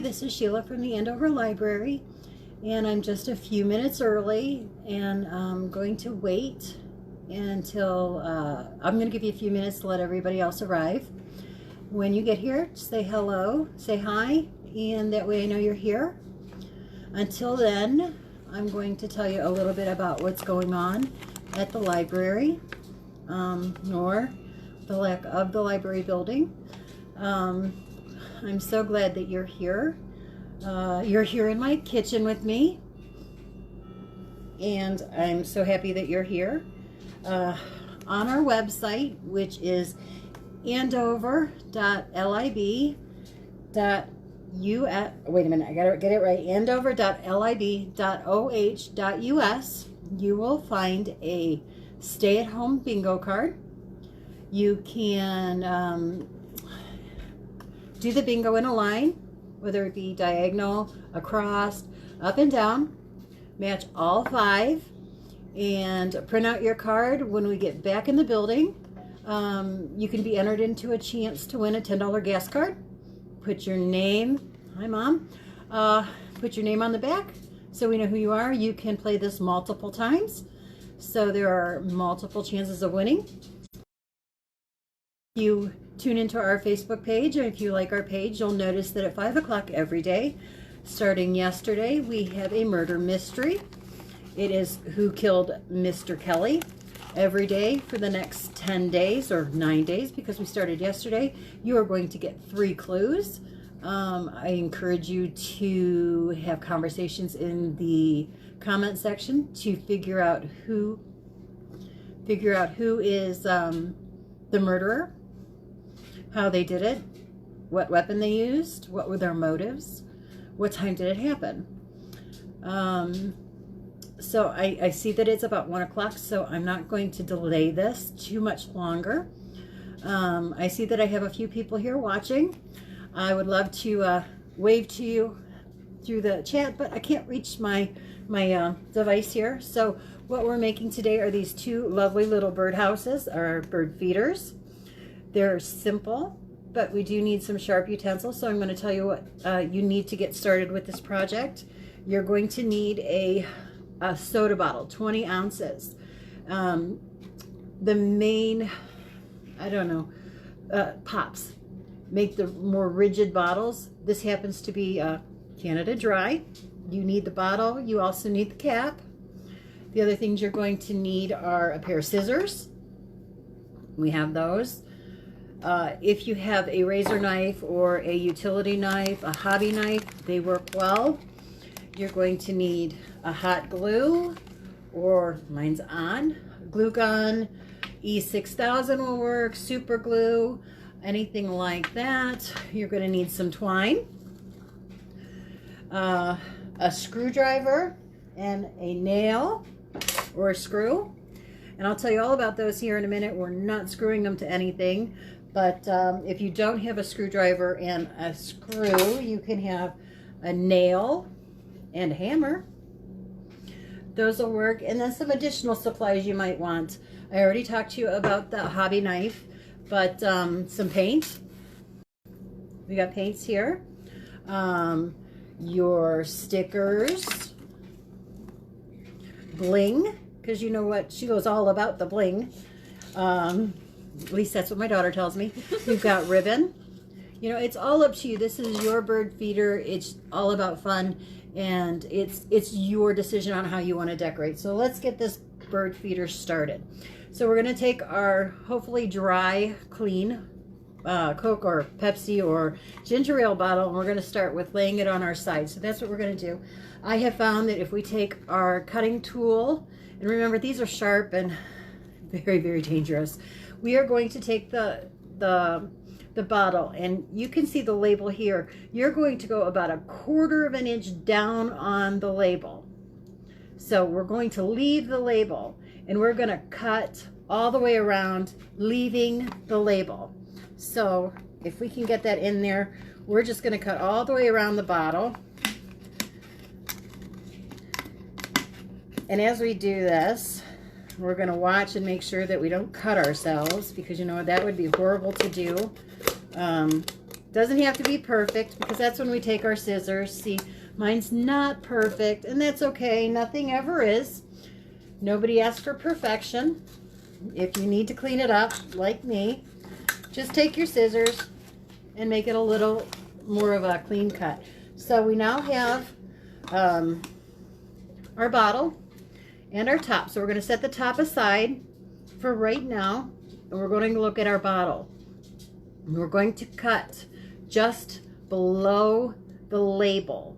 this is Sheila from the Andover Library, and I'm just a few minutes early, and I'm going to wait until, I'm going to give you a few minutes to let everybody else arrive. When you get here, say hello, say hi, and that way I know you're here. Until then, I'm going to tell you a little bit about what's going on at the library, nor the lack of the library building. I'm so glad that you're here. You're here in my kitchen with me, and I'm so happy that you're here. On our website, which is andover.lib.us, wait a minute, I gotta get it right, andover.lib.oh.us, you will find a stay-at-home bingo card. You can do the bingo in a line, whether it be diagonal, across, up and down, match all 5, and print out your card. When we get back in the building, you can be entered into a chance to win a $10 gas card. Put your name, hi Mom, put your name on the back so we know who you are. You can play this multiple times, so there are multiple chances of winning. You tune into our Facebook page, and if you like our page, you'll notice that at 5 o'clock every day, starting yesterday, we have a murder mystery. It is Who Killed Mr. Kelly. Every day for the next 10 days, or 9 days, because we started yesterday, you are going to get 3 clues. I encourage you to have conversations in the comment section to figure out who is the murderer, how they did it, what weapon they used, what were their motives, what time did it happen. So I see that it's about 1 o'clock, so I'm not going to delay this too much longer. I see that I have a few people here watching. I would love to wave to you through the chat, but I can't reach my device here. So what we're making today are these 2 lovely little bird houses, or bird feeders. They're simple, but we do need some sharp utensils, so I'm going to tell you what you need to get started with this project. You're going to need a soda bottle, 20 ounces. The main, pops make the more rigid bottles. This happens to be Canada Dry. You need the bottle. You also need the cap. The other things you're going to need are a pair of scissors. We have those. If you have a razor knife or a utility knife, a hobby knife, they work well. You're going to need a hot glue, or mine's on, glue gun, E6000 will work, super glue, anything like that. You're going to need some twine, a screwdriver, and a nail or a screw. And I'll tell you all about those here in a minute. We're not screwing them to anything, but if you don't have a screwdriver and a screw, you can have a nail and a hammer. Those will work. And then some additional supplies you might want. I already talked to you about the hobby knife, but some paint. We got paints here. Your stickers. Bling, because you know what, she goes all about the bling. At least that's what my daughter tells me. You've got ribbon. You know, it's all up to you. This is your bird feeder. It's all about fun, and it's your decision on how you want to decorate. So let's get this bird feeder started. So we're going to take our hopefully dry, clean Coke or Pepsi or ginger ale bottle, and we're going to start with laying it on our side. So that's what we're going to do. I have found that if we take our cutting tool, and remember these are sharp and very, very dangerous, we are going to take the bottle, and you can see the label here. You're going to go about 1/4 inch down on the label. So we're going to leave the label, and we're going to cut all the way around, leaving the label. So if we can get that in there, we're just going to cut all the way around the bottle. And as we do this, we're going to watch and make sure that we don't cut ourselves, because you know that would be horrible to do. Doesn't have to be perfect, because that's when we take our scissors. See, mine's not perfect, and that's okay. Nothing ever is. Nobody asked for perfection. If you need to clean it up, like me, just take your scissors and make it a little more of a clean cut. So we now have our bottle and our top. So we're going to set the top aside for right now, and we're going to look at our bottle. We're going to cut just below the label.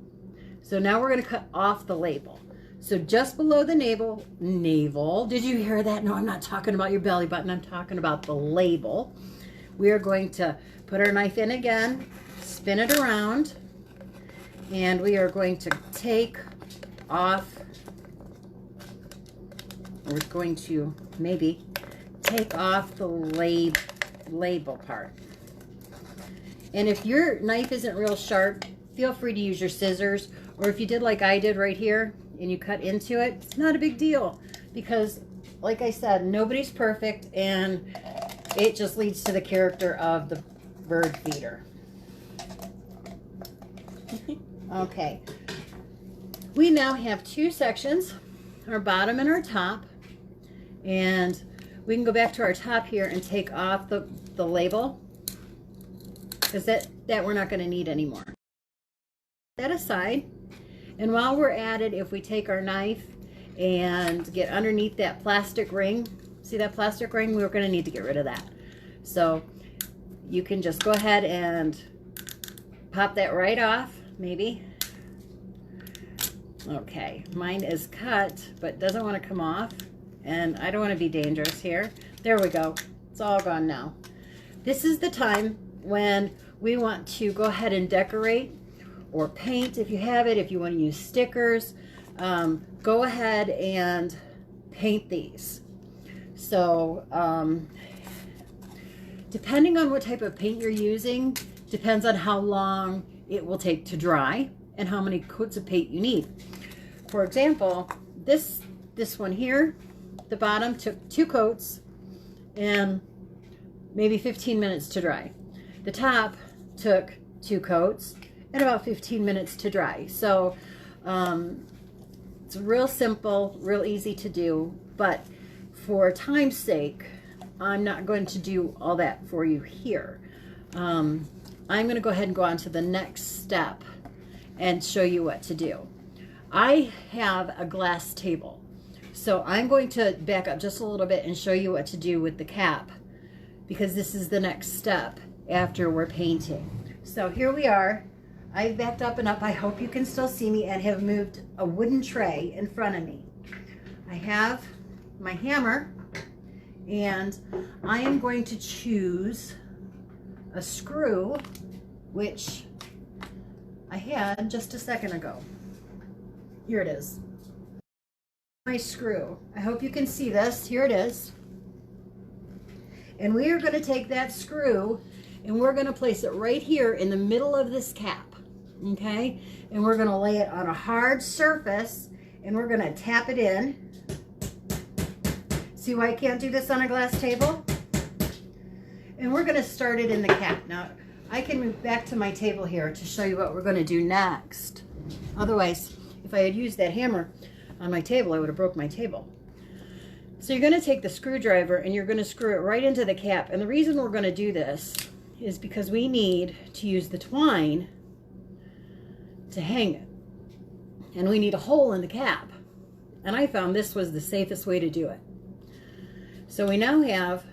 So now we're going to cut off the label. So just below the navel, did you hear that? No, I'm not talking about your belly button. I'm talking about the label. We are going to put our knife in again, spin it around, and we are going to take off, we're going to maybe take off the label part. And if your knife isn't real sharp, feel free to use your scissors, or if you did like I did right here and you cut into it, it's not a big deal, because like I said, nobody's perfect, and it just leads to the character of the bird feeder. Okay, we now have two sections, our bottom and our top, and we can go back to our top here and take off the label, because that we're not going to need anymore. Set that aside, and while we're at it, if we take our knife and get underneath that plastic ring, see that plastic ring? We're going to need to get rid of that. So you can just go ahead and pop that right off, maybe. Okay, mine is cut but doesn't want to come off, and I don't want to be dangerous here. There we go. It's all gone now. This is the time when we want to go ahead and decorate or paint if you have it. If you want to use stickers, go ahead and paint these. So depending on what type of paint you're using, depends on how long it will take to dry and how many coats of paint you need. For example, this one here, the bottom took 2 coats and maybe 15 minutes to dry. The top took 2 coats and about 15 minutes to dry. So it's real simple, real easy to do, but for time's sake, I'm not going to do all that for you here. I'm going to go ahead and go on to the next step and show you what to do. I have a glass table, so I'm going to back up just a little bit and show you what to do with the cap, because this is the next step after we're painting. So here we are. I've backed up and up. I hope you can still see me, and have moved a wooden tray in front of me. I have my hammer, and I am going to choose a screw, which I had just a second ago. Here it is. My screw. I hope you can see this. Here it is. And we are going to take that screw and we're going to place it right here in the middle of this cap. Okay? And we're going to lay it on a hard surface and we're going to tap it in. See why I can't do this on a glass table? And we're going to start it in the cap. Now, I can move back to my table here to show you what we're going to do next. Otherwise, if I had used that hammer on my table, I would have broke my table. So you're going to take the screwdriver and you're going to screw it right into the cap. And the reason we're going to do this is because we need to use the twine to hang it. And we need a hole in the cap. And I found this was the safest way to do it. So we now have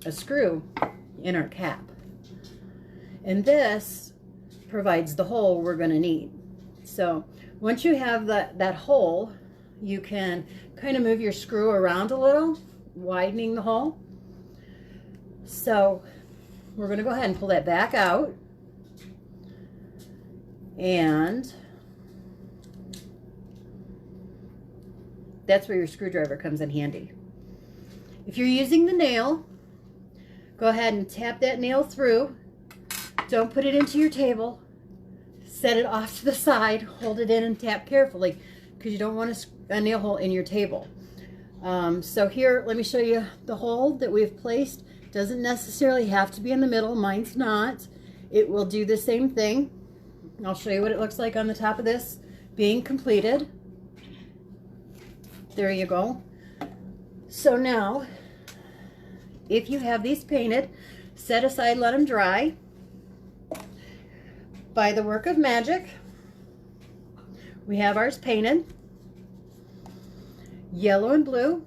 a screw in our cap. And this provides the hole we're going to need. So once you have that hole, you can kind of move your screw around a little, widening the hole. So we're going to go ahead and pull that back out. And that's where your screwdriver comes in handy. If you're using the nail, go ahead and tap that nail through. Don't put it into your table. Set it off to the side, hold it in and tap carefully because you don't want a nail hole in your table. So here, let me show you the hole that we've placed. Doesn't necessarily have to be in the middle. Mine's not. It will do the same thing. I'll show you what it looks like on the top of this being completed. There you go. So now, if you have these painted, set aside, let them dry. By the work of magic, we have ours painted. Yellow and blue.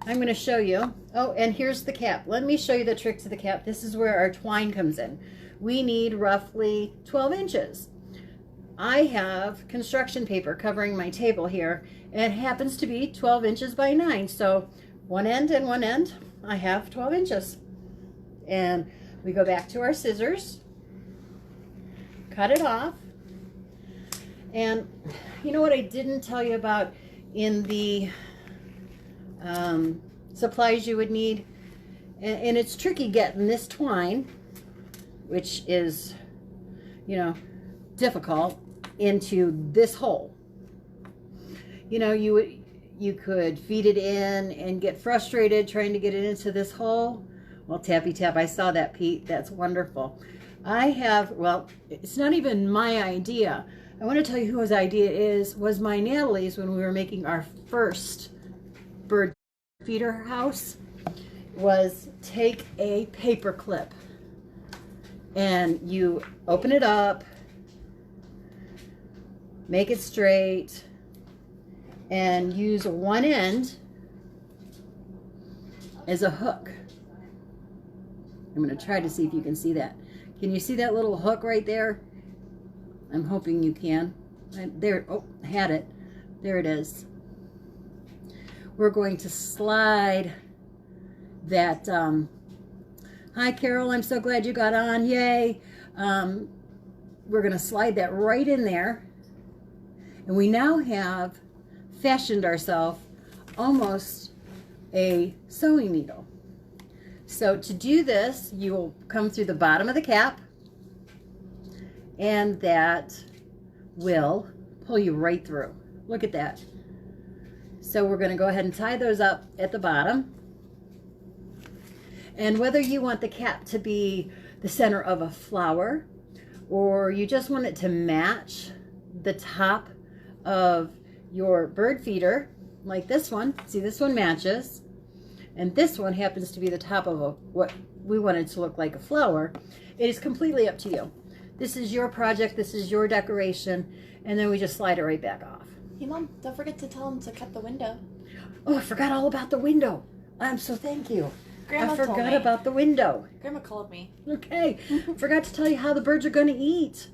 I'm going to show you. Oh, and here's the cap. Let me show you the trick to the cap. This is where our twine comes in. We need roughly 12 inches. I have construction paper covering my table here, and it happens to be 12 inches by 9. So one end and one end, I have 12 inches. And we go back to our scissors, cut it off. And you know what I didn't tell you about in the supplies you would need? And it's tricky getting this twine, which is, you know, difficult, into this hole. You know, you could feed it in and get frustrated trying to get it into this hole. Well, tappy tap, I saw that, Pete. That's wonderful. I have, well, it's not even my idea. I want to tell you whose idea was my Natalie's when we were making our first bird feeder house. Was take a paper clip and you open it up, make it straight, and use one end as a hook. I'm going to try to see if you can see that. Can you see that little hook right there? I'm hoping you can. There, oh, had it. There it is. We're going to slide that, hi Carol, I'm so glad you got on, yay. We're going to slide that right in there. And we now have fashioned ourselves almost a sewing needle. So to do this, you will come through the bottom of the cap, and that will pull you right through. Look at that. So we're going to go ahead and tie those up at the bottom. And whether you want the cap to be the center of a flower, or you just want it to match the top of your bird feeder, like this one, see, this one matches, and this one happens to be the top of what we wanted to look like a flower, it is completely up to you. This is your project, this is your decoration, and then we just slide it right back off. Hey Mom, don't forget to tell them to cut the window. Oh, I forgot all about the window. So thank you. Grandma I told forgot me. about the window. Grandma called me. Okay, forgot to tell you how the birds are going to eat.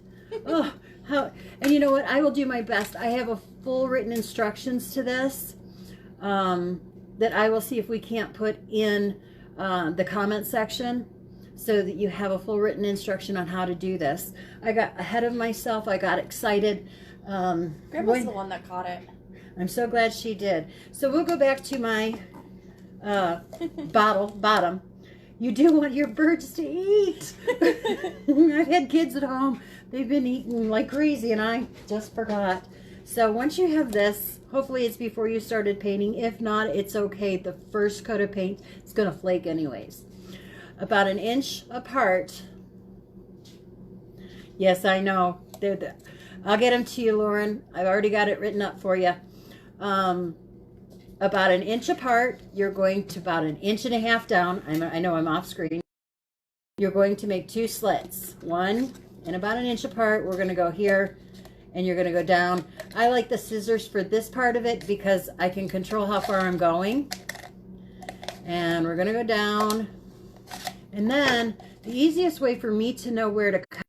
Oh, and you know what? I will do my best. I have a full written instructions to this that I will see if we can't put in the comment section so that you have a full written instruction on how to do this. I got ahead of myself. I got excited. Grandma's the one that caught it. I'm so glad she did. So we'll go back to my bottom. You do want your birds to eat. I've had kids at home. They've been eating like crazy and I just forgot. So once you have this, hopefully it's before you started painting. If not, it's okay. The first coat of paint is going to flake anyways. About an inch apart. Yes, I know. I'll get them to you, Lauren. I've already got it written up for you. About an inch apart, you're going to about 1.5 inches down. I know I'm off screen. You're going to make 2 slits. One and about 1 inch apart. We're going to go here and you're going to go down. I like the scissors for this part of it because I can control how far I'm going. And we're going to go down. And then the easiest way for me to know where to cut.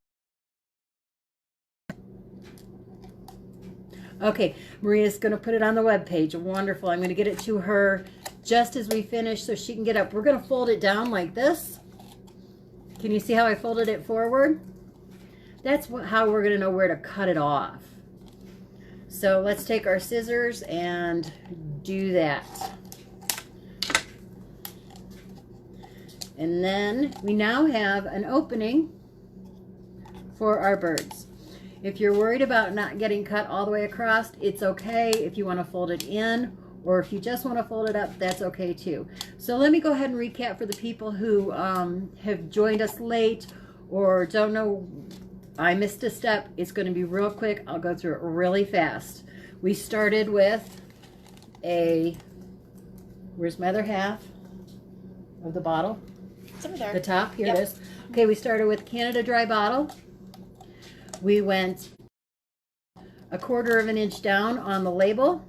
Okay, Maria's going to put it on the web page. Wonderful. I'm going to get it to her just as we finish so she can get up. We're going to fold it down like this. Can you see how I folded it forward? That's how we're going to know where to cut it off. So let's take our scissors and do that. And then we now have an opening for our birds. If you're worried about not getting cut all the way across, it's okay. If you want to fold it in, or if you just want to fold it up, that's okay too. So let me go ahead and recap for the people who have joined us late or don't know, I missed a step, it's going to be real quick. I'll go through it really fast. We started with where's my other half of the bottle? It's over there. The top, here Yep. it is. Okay, we started with Canada Dry bottle. We went a 1/4 of an inch down on the label,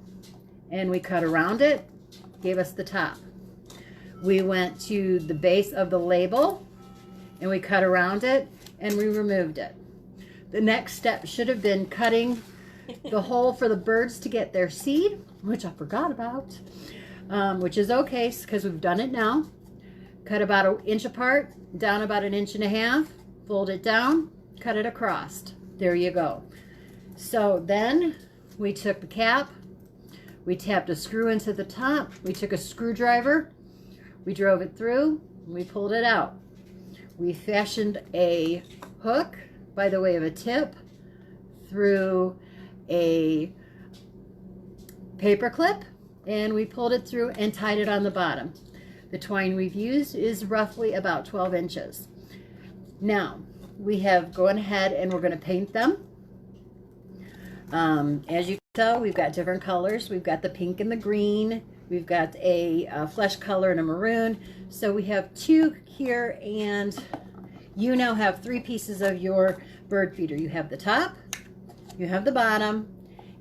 and we cut around it, gave us the top. We went to the base of the label, and we cut around it, and we removed it. The next step should have been cutting the hole for the birds to get their seed, which I forgot about, which is okay because we've done it now. Cut about 1 inch apart, down about 1.5 inches, fold it down, cut it across. There you go. So then we took the cap, we tapped a screw into the top, we took a screwdriver, we drove it through, we pulled it out. We fashioned a hook by the way of a tip through a paper clip, and we pulled it through and tied it on the bottom. The twine we've used is roughly about 12 inches. Now we have gone ahead and we're going to paint them. As you can tell, we've got different colors. We've got the pink and the green. We've got a flesh color and a maroon. So we have 2 here, and you now have 3 pieces of your bird feeder. You have the top, you have the bottom,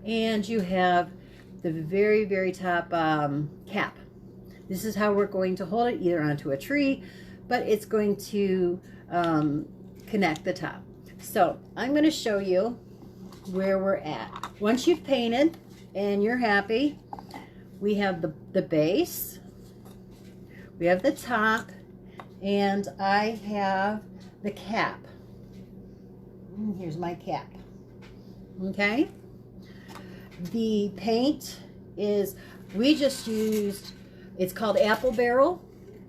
and you have the very, very top cap. This is how we're going to hold it, either onto a tree, but it's going to connect the top. So I'm going to show you where we're at. Once you've painted and you're happy, we have the base, we have the top, and I have the cap. Here's my cap. Okay? The paint is, we just used, it's called Apple Barrel.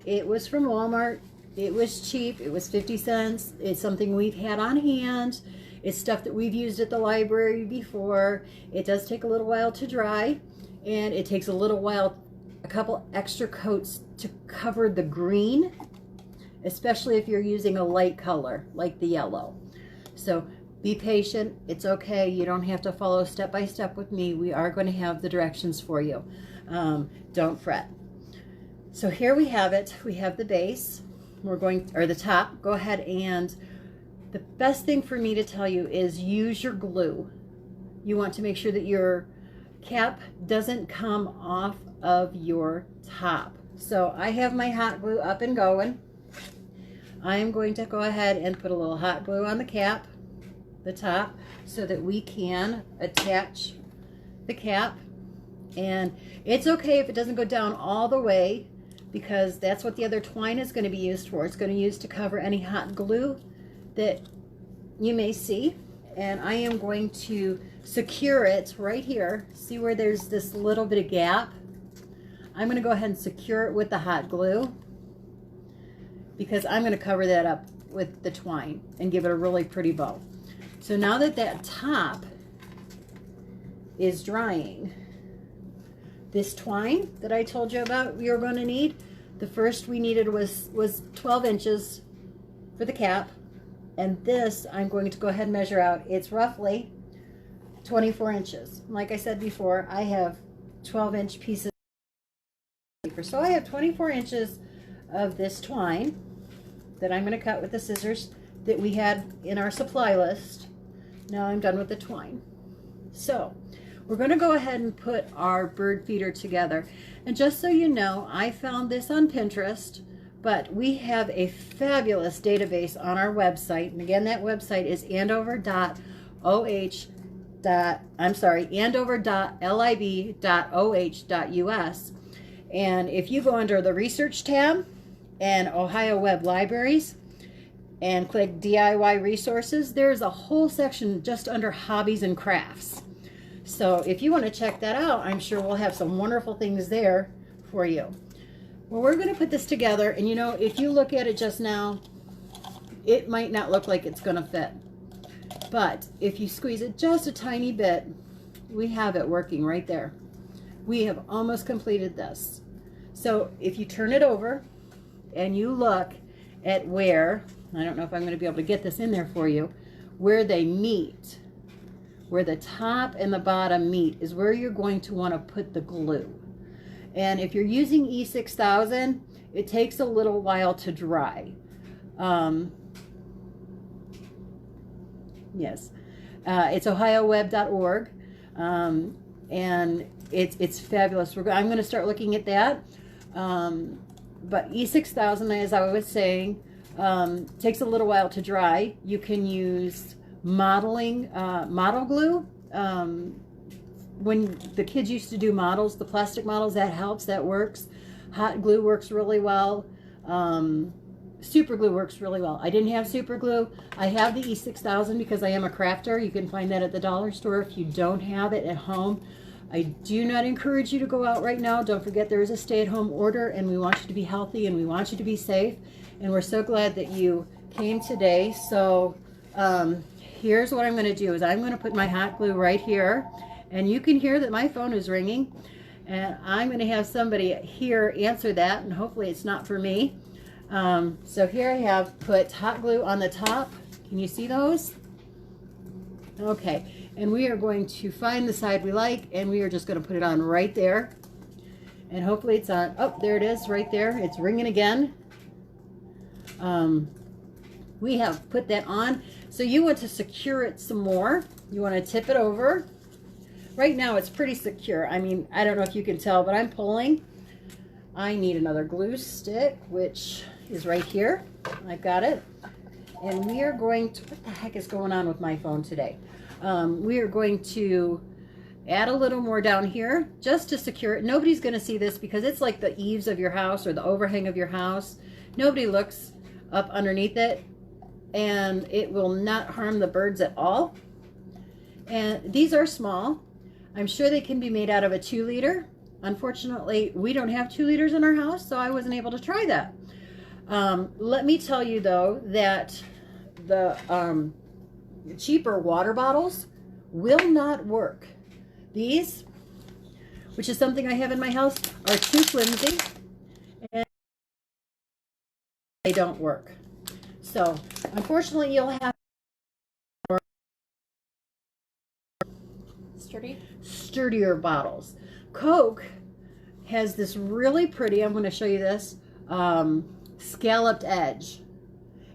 It was from Walmart. It was cheap. It was 50 cents. It's something we've had on hand. It's stuff that we've used at the library before. It does take a little while to dry, and it takes a little while, a couple extra coats to cover the green, especially if you're using a light color like the yellow. So be patient. It's okay. You don't have to follow step by step with me. We are going to have the directions for you. Don't fret. So here we have it. We have the base. We're going, or the top. Go ahead, and the best thing for me to tell you is use your glue. You want to make sure that your cap doesn't come off of your top. So I have my hot glue up and going. I am going to go ahead and put a little hot glue on the cap, the top, so that we can attach the cap. And it's okay if it doesn't go down all the way, because that's what the other twine is going to be used for. It's going to use to cover any hot glue that you may see. And I am going to secure it right here. See where there's this little bit of gap? I'm going to go ahead and secure it with the hot glue, because I'm going to cover that up with the twine and give it a really pretty bow. So now that that top is drying, this twine that I told you about we are going to need, the first we needed was 12 inches for the cap, and this I'm going to go ahead and measure out. It's roughly 24 inches. Like I said before, I have 12-inch pieces of paper. So I have 24 inches of this twine that I'm going to cut with the scissors that we had in our supply list. Now I'm done with the twine. So we're going to go ahead and put our bird feeder together. And just so you know, I found this on Pinterest, but we have a fabulous database on our website. And again, that website is andover.lib.oh.us. And if you go under the research tab and Ohio Web Libraries and click DIY resources, there's a whole section just under hobbies and crafts. So if you want to check that out, I'm sure we'll have some wonderful things there for you. Well, we're going to put this together, and you know, if you look at it just now, it might not look like it's going to fit. But if you squeeze it just a tiny bit, we have it working right there. We have almost completed this. So if you turn it over and you look at where I don't know if I'm going to be able to get this in there for you, where they meet, where the top and the bottom meet is where you're going to want to put the glue. And if you're using E6000, it takes a little while to dry. Yes, it's ohioweb.org, and it's fabulous. I'm going to start looking at that. But E6000, as I was saying, takes a little while to dry. You can use model glue. When the kids used to do models, the plastic models, that helps, that works. Hot glue works really well. Super glue works really well. I didn't have super glue. I have the E6000 because I am a crafter. You can find that at the dollar store if you don't have it at home. I do not encourage you to go out right now. Don't forget there is a stay-at-home order, and we want you to be healthy and we want you to be safe. And we're so glad that you came today. So here's what I'm going to do is I'm going to put my hot glue right here, and you can hear that my phone is ringing, and I'm going to have somebody here answer that, and hopefully it's not for me. So here I have put hot glue on the top. Can you see those? Okay, and we are going to find the side we like, and we are just going to put it on right there, and hopefully it's on. Oh, there it is right there. It's ringing again. We have put that on. So you want to secure it some more. You want to tip it over. Right now it's pretty secure. I mean, I don't know if you can tell, but I'm pulling. I need another glue stick, which is right here. I've got it. And we are going to, what the heck is going on with my phone today? We are going to add a little more down here just to secure it. Nobody's going to see this because it's like the eaves of your house or the overhang of your house. Nobody looks up underneath it, and it will not harm the birds at all. And these are small. I'm sure they can be made out of a 2-liter. Unfortunately, we don't have 2 liters in our house, so I wasn't able to try that. Let me tell you though that the cheaper water bottles will not work. These, which is something I have in my house, are too flimsy and they don't work. So unfortunately you'll have sturdier bottles. Coke has this really pretty, I'm going to show you this, scalloped edge,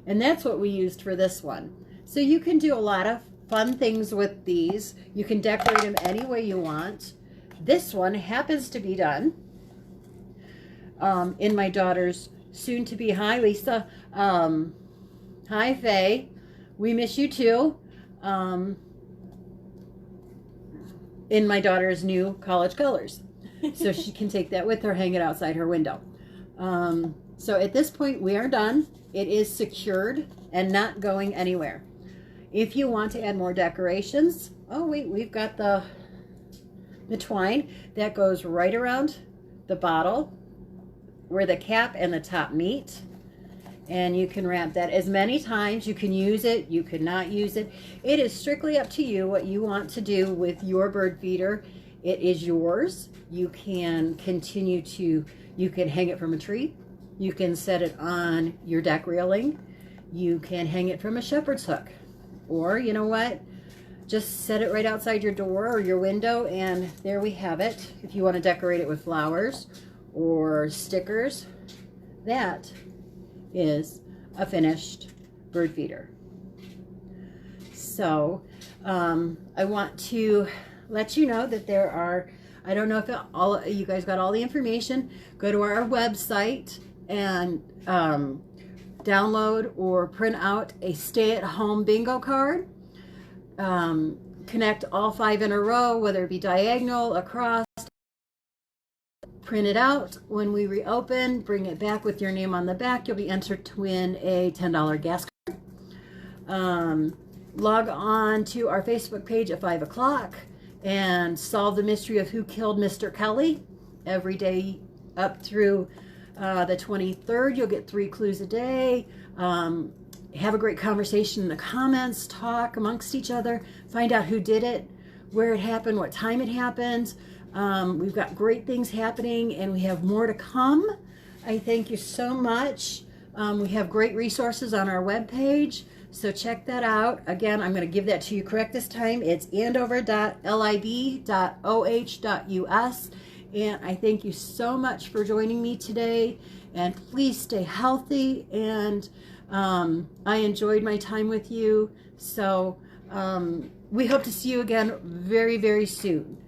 and that's what we used for this one. So you can do a lot of fun things with these. You can decorate them any way you want. This one happens to be done in my daughter's soon-to-be, hi Lisa, hi Faye, we miss you too, in my daughter's new college colors. So she can take that with her, hang it outside her window. So at this point we are done. It is secured and not going anywhere. If you want to add more decorations, oh wait, we've got the twine that goes right around the bottle where the cap and the top meet, and you can wrap that as many times. You can use it, you could not use it. It is strictly up to you what you want to do with your bird feeder. It is yours. You can continue to, you can hang it from a tree, you can set it on your deck railing, you can hang it from a shepherd's hook, or you know what, just set it right outside your door or your window, and there we have it. If you want to decorate it with flowers or stickers, that is a finished bird feeder. So I want to let you know that there are, I don't know if all you guys got all the information. Go to our website and download or print out a stay-at-home bingo card. Connect all 5 in a row, whether it be diagonal, across. Print it out. When we reopen, bring it back with your name on the back. You'll be entered to win a $10 gas card. Log on to our Facebook page at 5 o'clock and solve the mystery of who killed Mr. Kelly. Every day up through the 23rd, you'll get 3 clues a day. Have a great conversation in the comments, talk amongst each other, find out who did it, where it happened, what time it happened. We've got great things happening, and we have more to come. I thank you so much We have great resources on our webpage, so check that out. Again, I'm going to give that to you correct this time. It's andover.lib.oh.us. And I thank you so much for joining me today. And please stay healthy. And I enjoyed my time with you. So we hope to see you again very, very soon.